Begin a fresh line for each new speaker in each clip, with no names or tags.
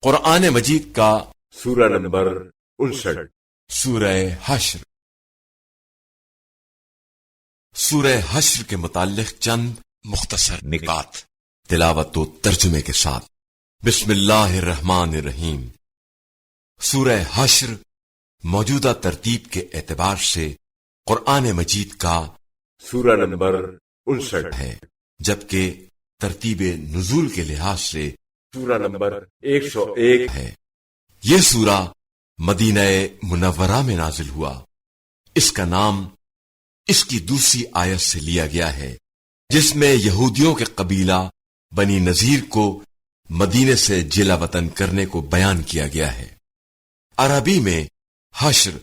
قرآن مجید کا
سورہ نمبر 59
سورہ حشر۔ سورہ حشر کے متعلق چند مختصر نکات تلاوت و ترجمے کے ساتھ۔ بسم اللہ الرحمن الرحیم۔ سورہ حشر موجودہ ترتیب کے اعتبار سے قرآن مجید کا
سورہ نمبر 59
ہے، جبکہ ترتیب نزول کے لحاظ سے
سورہ نمبر 101
ہے۔ یہ سورہ مدینہ منورہ میں نازل ہوا۔ اس کا نام اس کی دوسری آیت سے لیا گیا ہے، جس میں یہودیوں کے قبیلہ بنی نذیر کو مدینے سے جلا وطن کرنے کو بیان کیا گیا ہے۔ عربی میں حشر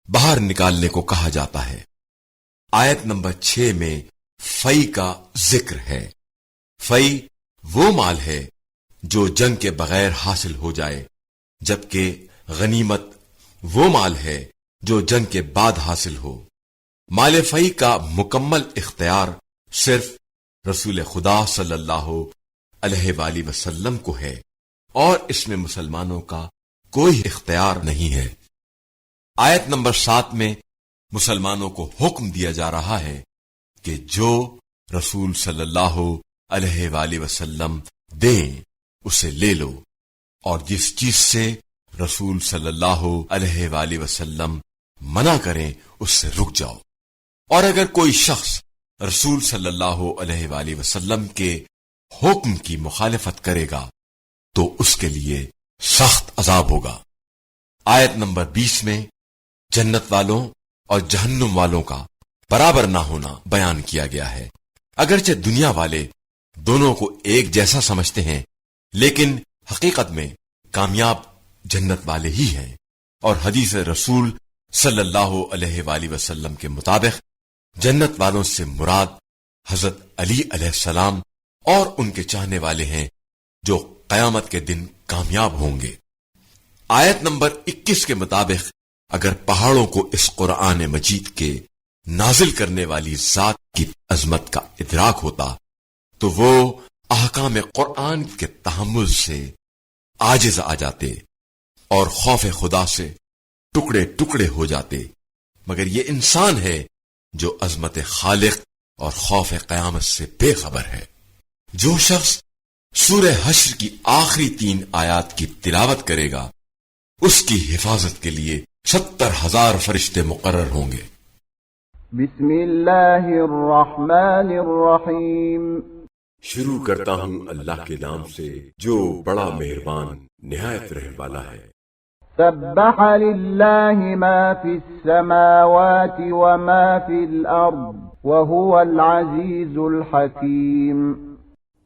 باہر نکالنے کو کہا جاتا ہے۔ آیت نمبر 6 میں فی کا ذکر ہے۔ فی وہ مال ہے جو جنگ کے بغیر حاصل ہو جائے، جبکہ غنیمت وہ مال ہے جو جنگ کے بعد حاصل ہو۔ مال فی کا مکمل اختیار صرف رسول خدا صلی اللہ علیہ وآلہ وسلم کو ہے، اور اس میں مسلمانوں کا کوئی اختیار نہیں ہے۔ آیت نمبر 7 میں مسلمانوں کو حکم دیا جا رہا ہے کہ جو رسول صلی اللہ علیہ وآلہ وسلم دیں اسے لے لو، اور جس چیز سے رسول صلی اللہ علیہ وآلہ وسلم منع کریں اس سے رک جاؤ۔ اور اگر کوئی شخص رسول صلی اللہ علیہ وآلہ وسلم کے حکم کی مخالفت کرے گا تو اس کے لیے سخت عذاب ہوگا۔ آیت نمبر 20 میں جنت والوں اور جہنم والوں کا برابر نہ ہونا بیان کیا گیا ہے۔ اگرچہ دنیا والے دونوں کو ایک جیسا سمجھتے ہیں، لیکن حقیقت میں کامیاب جنت والے ہی ہیں، اور حدیث رسول صلی اللہ علیہ وآلہ وسلم کے مطابق جنت والوں سے مراد حضرت علی علیہ السلام اور ان کے چاہنے والے ہیں جو قیامت کے دن کامیاب ہوں گے۔ آیت نمبر 21 کے مطابق اگر پہاڑوں کو اس قرآن مجید کے نازل کرنے والی ذات کی عظمت کا ادراک ہوتا تو وہ احکام قرآن کے تحمل سے عاجز آ جاتے اور خوف خدا سے ٹکڑے ٹکڑے ہو جاتے، مگر یہ انسان ہے جو عظمت خالق اور خوف قیامت سے بے خبر ہے۔ جو شخص سورہ حشر کی آخری 3 آیات کی تلاوت کرے گا اس کی حفاظت کے لیے 70,000 فرشتے مقرر ہوں گے۔
بسم اللہ الرحمن الرحیم۔
شروع کرتا ہوں اللہ کے نام سے جو بڑا مہربان نہایت رحم والا ہے۔
سبح للہ ما فی السماوات وما فی الارض وهو العزیز الحکیم۔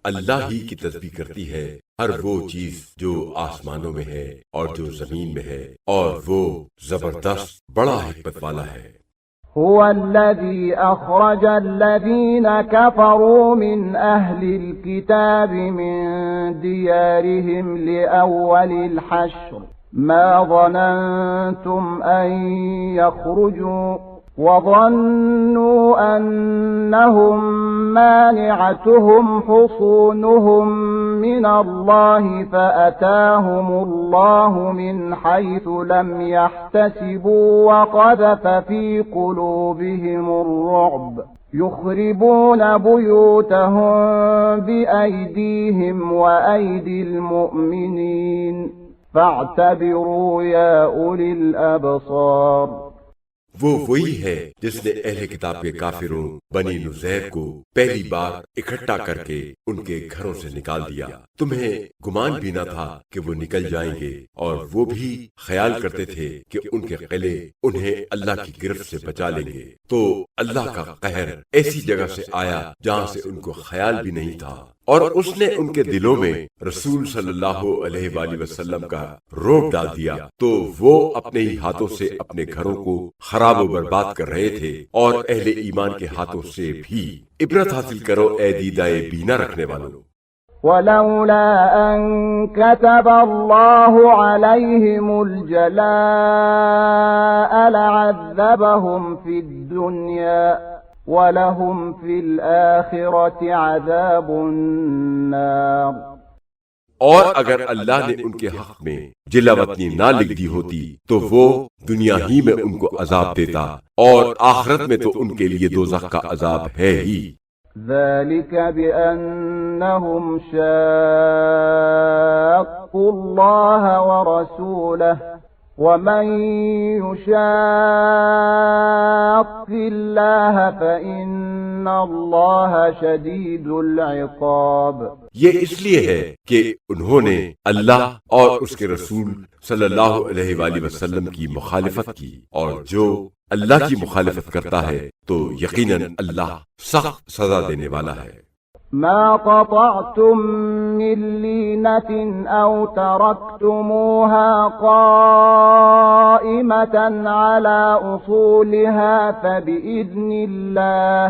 اللہ ہی کی تسبیح کرتی ہے ہر وہ چیز جو آسمانوں میں ہے اور جو زمین میں ہے، اور وہ زبردست بڑا حکمت والا ہے۔
هو الذي أخرج الذين كفروا من أهل الكتاب من ديارهم لأول الحشر ما ظننتم أن يخرجوا وظنوا أنهم مانعتهم حصونهم من الله فأتاهم الله من حيث لم يحتسبوا وقذف في قلوبهم الرعب يخربون بيوتهم بأيديهم وأيدي المؤمنين فاعتبروا يا أولي الأبصار۔
وہ وہی ہے جس نے اہل کتاب کے کافروں بنی نذیر کو پہلی بار اکٹھا کر کے ان کے گھروں سے نکال دیا۔ تمہیں گمان بھی نہ تھا کہ وہ نکل جائیں گے، اور وہ بھی خیال کرتے تھے کہ ان کے قلعے انہیں اللہ کی گرفت سے بچا لیں گے، تو اللہ کا قہر ایسی جگہ سے آیا جہاں سے ان کو خیال بھی نہیں تھا، اور اس نے ان کے دلوں میں رسول صلی اللہ علیہ وآلہ وسلم کا رعب ڈال دیا، تو وہ اپنے ہی ہاتھوں سے اپنے گھروں کو خراب و برباد کر رہے تھے، اور اہل ایمان کے ہاتھوں سے بھی عبرت حاصل کرو اے دیدائے بینا رکھنے والوں۔
ولولا أن كتب الله عليهم الجلاء لعذبهم في الدنيا وَلَهُمْ فِي الْآخِرَةِ عَذَابُ النَّارِ۔
اور اگر اللہ نے ان کے حق میں جلا وطنی نہ لکھ دی ہوتی تو وہ دنیا ہی میں ان کو عذاب دیتا، اور آخرت میں تو ان کے لیے دوزخ کا عذاب ہے ہی۔
ذلك بأنهم شاقوا الله ورسوله ومن يشاق الله فإن الله شديد العقاب۔
یہ اس لیے ہے کہ انہوں نے اللہ اور اس کے رسول صلی اللہ علیہ وآلہ وسلم کی مخالفت کی، اور جو اللہ کی مخالفت کرتا ہے تو یقیناً اللہ سخت سزا دینے والا ہے۔
ما قطعتم من لينة أو تركتموها قائمة على أصولها فبإذن الله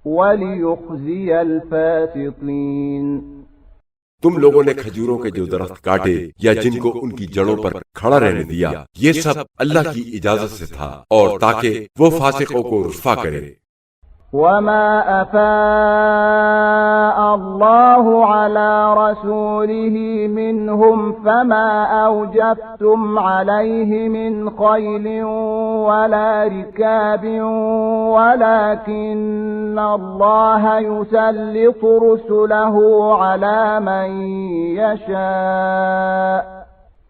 وليخزي الفاسقين۔
تم لوگوں نے کھجوروں کے جو درخت کاٹے یا جن کو ان کی جڑوں پر کھڑا رہنے دیا، یہ سب اللہ کی اجازت سے تھا، اور تاکہ وہ فاسقوں کو رسوا کرے۔
وما أفاء الله على رسوله منهم فما أوجفتم عليه من خيل ولا ركاب ولكن الله يسلط رسله على من يشاء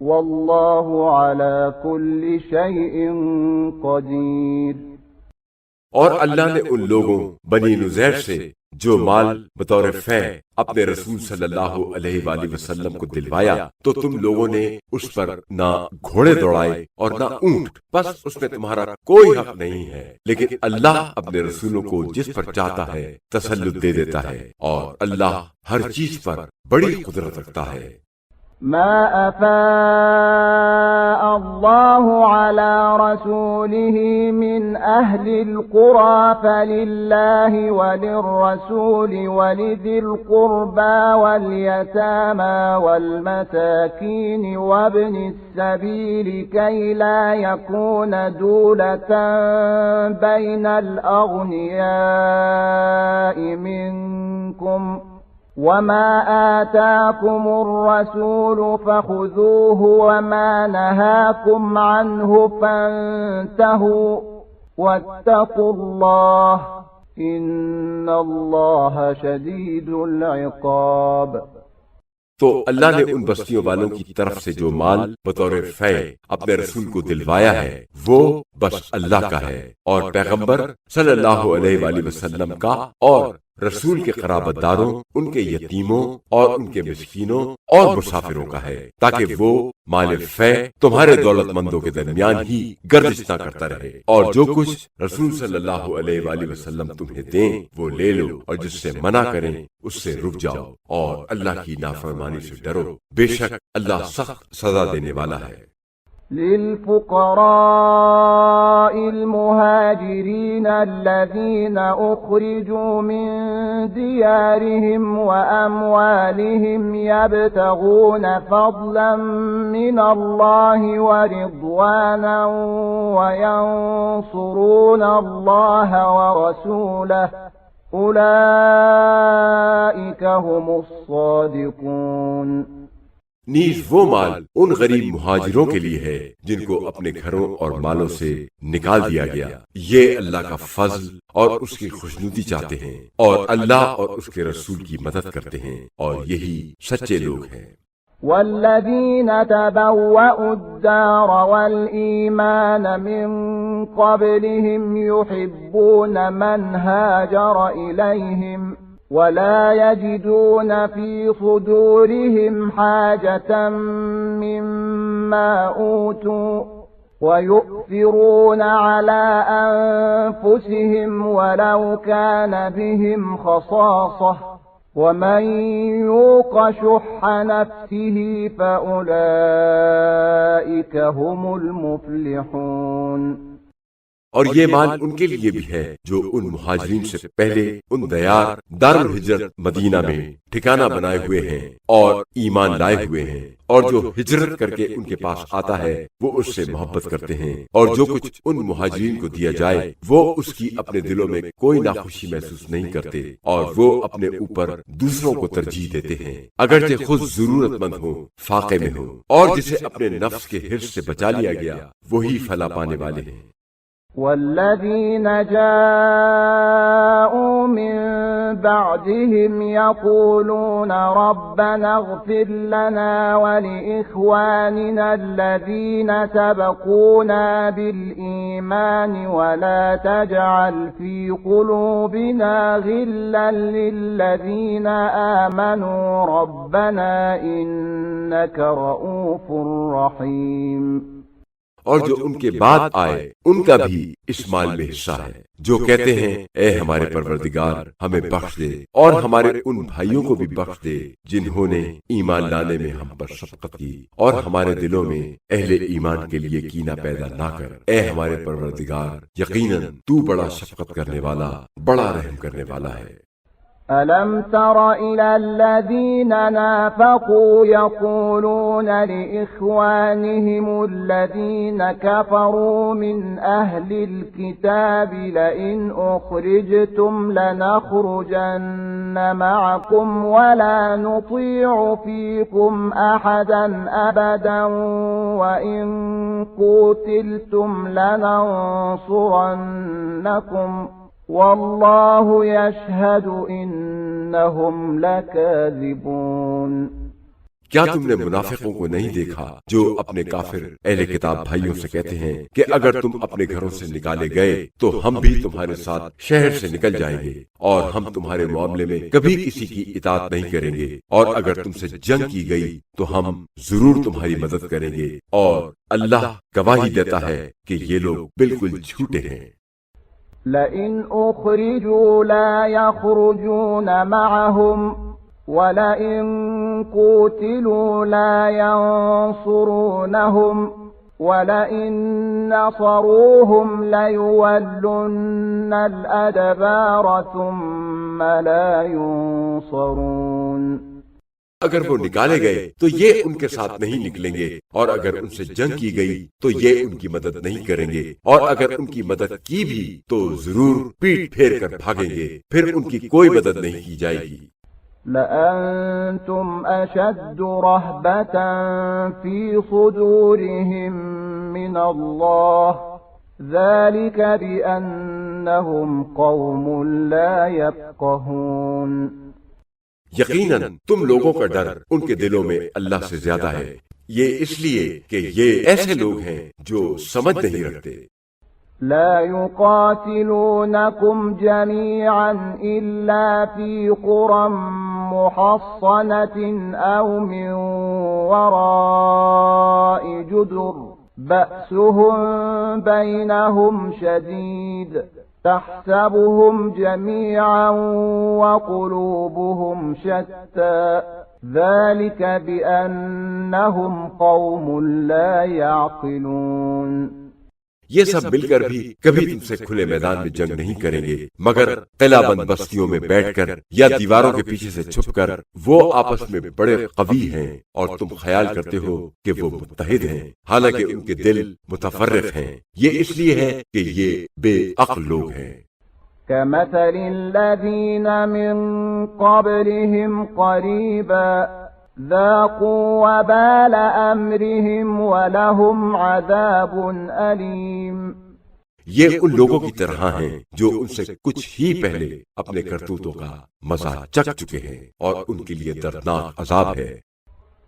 والله على كل شيء قدير۔
اور اللہ نے ان لوگوں بنی نذیر سے جو مال بطور فے اپنے رسول صلی اللہ علیہ وآلہ وسلم کو دلوایا، تو تم لوگوں نے اس پر نہ گھوڑے دوڑائے اور نہ اونٹ، بس اس میں تمہارا کوئی حق نہیں ہے، لیکن اللہ اپنے رسولوں کو جس پر چاہتا ہے تسلط دے دیتا ہے، اور اللہ ہر چیز پر بڑی قدرت رکھتا ہے۔
ما أفاء الله على رسوله من أهل القرى فلله وللرسول ولذي القربى واليتامى والمساكين وابن السبيل كي لا يكون دولة بين الأغنياء منكم، وما آتاكم الرسول فخذوه وما نهاكم عنه فانتهوا واتقوا الله إن الله شديد العقاب۔
تو اللہ نے ان بستیوں والوں کی طرف سے جو مال بطور فے اپنے رسول کو دلوایا ہے وہ بس اللہ کا ہے، اور پیغمبر صلی اللہ علیہ وآلہ وسلم کا، اور رسول کے قرابت داروں، ان کے یتیموں اور ان کے مسکینوں اور مسافروں کا ہے، تاکہ وہ مال فے تمہارے دولت مندوں کے درمیان ہی گردش نہ کرتا رہے، اور جو کچھ رسول صلی اللہ علیہ وآلہ وسلم تمہیں دیں وہ لے لو، اور جس سے منع کریں اس سے رک جاؤ، اور اللہ کی نافرمانی سے ڈرو، بے شک اللہ سخت سزا دینے والا ہے۔
للفقراء المهاجرين الذين أخرجوا من ديارهم وأموالهم يبتغون فضلا من الله ورضوانا وينصرون الله ورسوله أولئك هم الصادقون۔
نیز وہ مال ان غریب مہاجروں کے لیے ہے جن کو اپنے گھروں اور مالوں سے نکال دیا گیا، یہ اللہ کا فضل اور اس کی خوشنودی چاہتے ہیں، اور اللہ اور اس کے رسول کی مدد کرتے ہیں، اور یہی سچے لوگ ہیں۔
والذين تبوأوا الدار والإيمان من قبلهم يحبون من هاجر إليهم ولا يجدون في صدورهم حاجة مما أوتوا ويؤثرون على أنفسهم ولو كان بهم خصاصة ومن يوق شح نفسه فأولئك هم المفلحون۔
اور یہ مال ان کے لیے بھی ہے جو ان مہاجرین سے پہلے ان دیار دارالہجرت مدینہ میں ٹھکانہ بنائے ہوئے ہیں اور ایمان لائے ہوئے ہیں، اور جو ہجرت کر کے ان کے پاس آتا ہے وہ اس سے محبت کرتے ہیں، اور جو کچھ ان مہاجرین کو دیا جائے وہ اس کی اپنے دلوں میں کوئی ناخوشی محسوس نہیں کرتے، اور وہ اپنے اوپر دوسروں کو ترجیح دیتے ہیں اگرچہ خود ضرورت مند ہو، فاقے میں ہو، اور جسے اپنے نفس کے حرص سے بچا لیا گیا وہی فلاح پانے والے ہیں۔
والذين جاءوا من بعدهم يقولون ربنا اغفر لنا ولإخواننا الذين سبقونا بالإيمان ولا تجعل في قلوبنا غلا للذين آمنوا ربنا إنك رؤوف رحيم۔
اور جو ان کے بعد آئے ان کا بھی اس مال میں حصہ ہے، جو کہتے ہیں اے ہمارے پروردگار ہمیں بخش دے، اور ہمارے ان بھائیوں کو بھی بخش دے جنہوں نے ایمان لانے میں ہم پر شفقت کی، اور ہمارے دلوں میں اہل ایمان کے لیے کینہ پیدا نہ کر، اے ہمارے پروردگار یقیناً تو بڑا شفقت کرنے والا، بڑا رحم کرنے والا ہے۔
أَلَمْ تَرَ إِلَى الَّذِينَ نَافَقُوا يَقُولُونَ لِإِخْوَانِهِمُ الَّذِينَ كَفَرُوا مِنْ أَهْلِ الْكِتَابِ لَئِنْ أُخْرِجْتُمْ لَنَخْرُجَنَّ مَعَكُمْ وَلَا نُطِيعُ فِيكُمْ أَحَدًا أَبَدًا وَإِنْ قُوتِلْتُمْ لَنَنْصُرَنَّكُمْ واللہ یشہد انہم لکاذبون۔
کیا تم نے منافقوں کو نہیں دیکھا جو اپنے کافر اہل کتاب بھائیوں سے کہتے ہیں کہ اگر تم اپنے گھروں سے نکالے گئے تو ہم بھی تمہارے ساتھ شہر سے نکل جائیں گے، اور ہم تمہارے معاملے میں کبھی کسی کی اطاعت نہیں کریں گے، اور اگر تم سے جنگ کی گئی تو ہم ضرور تمہاری مدد کریں گے، اور اللہ گواہی دیتا ہے کہ یہ لوگ بالکل جھوٹے ہیں۔
لئن أخرجوا لا يخرجون معهم ولئن قوتلوا لا ينصرونهم ولئن نصروهم ليولن الأدبار ثم لا ينصرون۔
اگر وہ نکالے گئے تو یہ ان کے ساتھ نہیں نکلیں گے، اور اگر ان سے جنگ کی گئی تو یہ ان کی مدد نہیں کریں گے، اور اگر ان کی مدد کی بھی تو ضرور پیٹ پھیر کر بھاگیں گے، پھر ان کی کوئی مدد نہیں کی جائے گی۔
لأنتم أشد رهبة في صدورهم من الله ذلك بأنهم قوم لا يفقهون۔
یقیناً تم لوگوں کا ڈر ان کے دلوں میں اللہ سے زیادہ ہے، یہ اس لیے کہ یہ ایسے لوگ ہیں جو سمجھ نہیں رکھتے۔
لا يقاتلونكم جميعا إلا في قرى محصنة أو من وراء جدر بأسهم بينهم شديد تحسبهم جميعا وقلوبهم شتى ذلك بأنهم قوم لا يعقلون۔
یہ سب مل کر بھی کبھی تم سے کھلے میدان میں جنگ نہیں کریں گے، مگر قلعہ بند بستیوں میں بیٹھ کر یا دیواروں کے پیچھے سے چھپ کر۔ وہ آپس میں بڑے قوی ہیں اور تم خیال کرتے ہو کہ وہ متحد ہیں، حالانکہ ان کے دل متفرق ہیں۔ یہ اس لیے ہے کہ یہ بے عقل لوگ ہیں۔
كمثل الذين من قبلهم قريبا ذاقوا وبال أمرهم ولهم عذاب أليم۔
یہ ان لوگوں کی طرح ہیں جو ان سے کچھ ہی پہلے اپنے کرتوتوں کا مزہ چکھ چکے ہیں، اور ان کے لیے دردناک عذاب ہے۔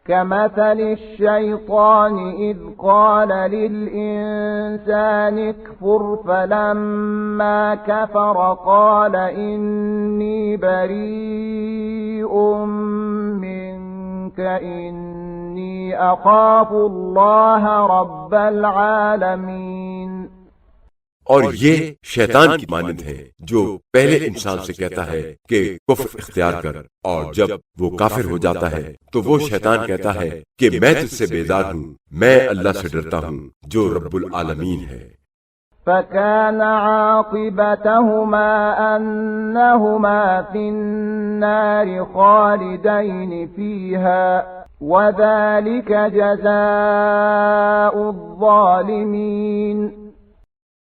كمثل الشيطان إذ قال للإنسان اكفر فلما كفر قال إني بريء منك إني أخاف الله رب العالمين۔
اور یہ شیطان کی مانند ہے جو پہلے انسان سے کہتا ہے کہ کفر اختیار کر، اور جب وہ کافر ہو جاتا ہے تو وہ شیطان کہتا ہے کہ میں تجھ سے بیزار ہوں، میں اللہ سے ڈرتا ہوں جو رب العالمین ہے۔
فكان عاقبتهما أنهما في النار خالدين فيها وذلك جزاء الظالمين۔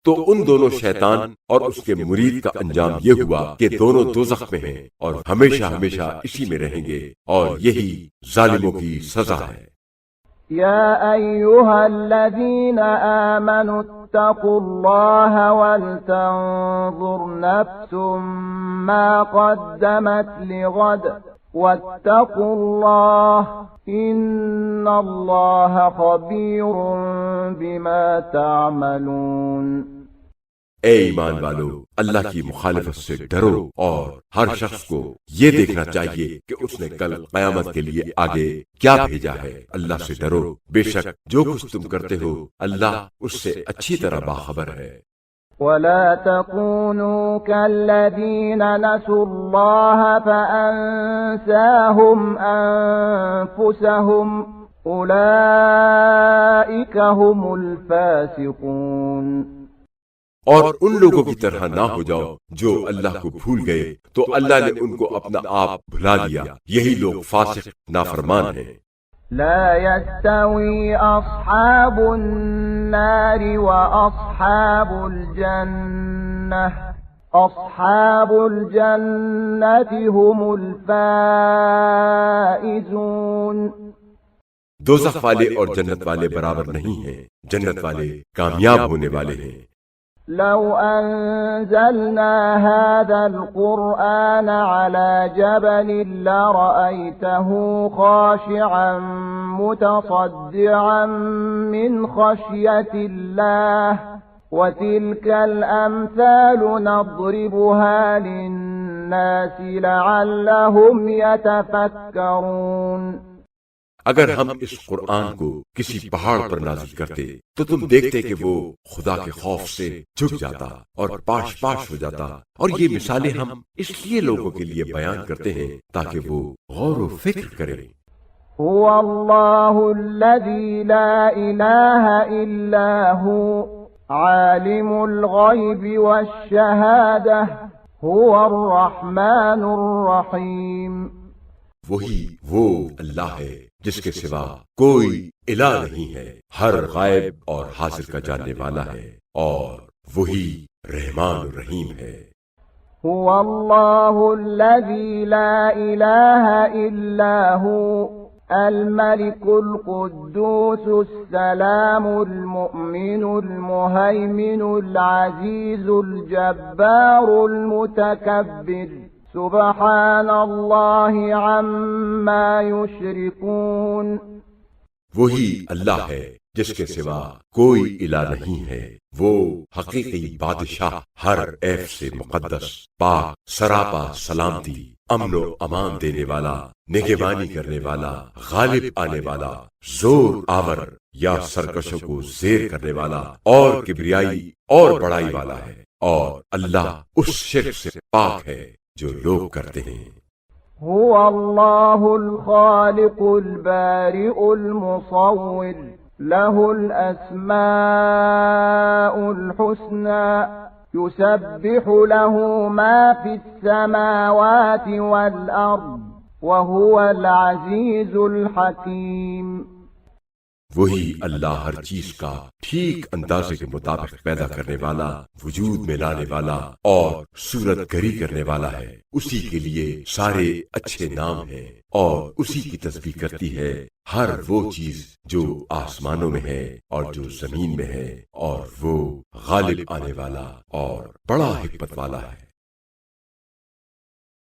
تو ان دونوں شیطان اور اس کے مرید کا انجام یہ ہوا کہ دونوں دوزخ میں ہیں اور ہمیشہ ہمیشہ اسی میں رہیں گے، اور یہی ظالموں کی سزا ہے۔
يا أيها الذين آمنوا اتقوا الله ولتنظر نفس ما قدمت لغد واتقوا الله إن الله خبير بما تعملون۔
اے ایمان والو، اللہ کی مخالفت سے ڈرو اور ہر شخص کو یہ دیکھنا چاہیے کہ اس نے کل قیامت کے لیے آگے کیا بھیجا ہے۔ اللہ سے ڈرو، بے شک جو کچھ تم کرتے ہو اللہ اس سے اچھی طرح باخبر ہے۔
ولا تكونوا كالذين نسوا الله فأنساهم أنفسهم أولئك هم الفاسقون۔
اور ان لوگوں کی طرح نہ ہو جاؤ جو اللہ کو بھول گئے تو اللہ نے ان کو اپنا آپ بھلا دیا، یہی لوگ فاسق نافرمان ہیں۔
لا يستوي أصحاب النار وأصحاب الجنة أصحاب الجنة هم الفائزون۔
دوزخ والے اور جنت والے برابر نہیں ہیں، جنت والے کامیاب ہونے والے ہیں۔
لو أنزلنا هذا القرآن على جبل لرأيته خاشعا متصدعا من خشية الله وتلك الأمثال نضربها للناس لعلهم يتفكرون۔
اگر ہم اس قرآن کو کسی پہاڑ پر نازل کرتے تو تم دیکھتے کہ وہ خدا کے خوف سے جھک جاتا اور پاش پاش ہو جاتا، اور یہ مثالیں ہم اس لیے لوگوں کے لیے بیان کرتے ہیں تاکہ وہ غور و فکر کریں۔
هو الله الذي لا إله إلا هو عالم الغيب والشهادة هو الرحمن الرحيم۔
وہی وہ اللہ ہے جس کے سوا کوئی الہ نہیں ہے، ہر غائب اور حاضر کا جاننے والا ہے، اور وہی رحمان الرحیم ہے۔
هو الله الذي لا إله إلا هو الملك القدوس السلام المؤمن المهيمن العزيز الجبار المتكبر سبحان اللہ عما یشرکون۔
وہی اللہ ہے جس کے سوا کوئی الہ نہیں ہے، وہ حقیقی بادشاہ، ہر عیب سے مقدس، پاک، سراپا سلامتی، امن و امان دینے والا، نگہبانی کرنے والا، غالب آنے والا، زور آور یا سرکشوں کو زیر کرنے والا، اور کبریائی اور بڑائی والا ہے، اور اللہ اس شرک سے پاک ہے جو لوگ کرتے ہیں۔
هو اللہ الخالق البارئ المصور له الاسماء الحسنى يسبح له ما في السماوات والارض وهو العزيز الحكيم۔
وہی اللہ ہر چیز کا ٹھیک اندازے کے مطابق پیدا کرنے والا، وجود میں لانے والا اور صورت گری کرنے والا ہے، اسی کے لیے سارے اچھے نام ہیں، اور اسی کی تسبیح کرتی ہے ہر وہ چیز جو آسمانوں میں ہے اور جو زمین میں ہے، اور وہ غالب آنے والا اور بڑا حکمت والا ہے۔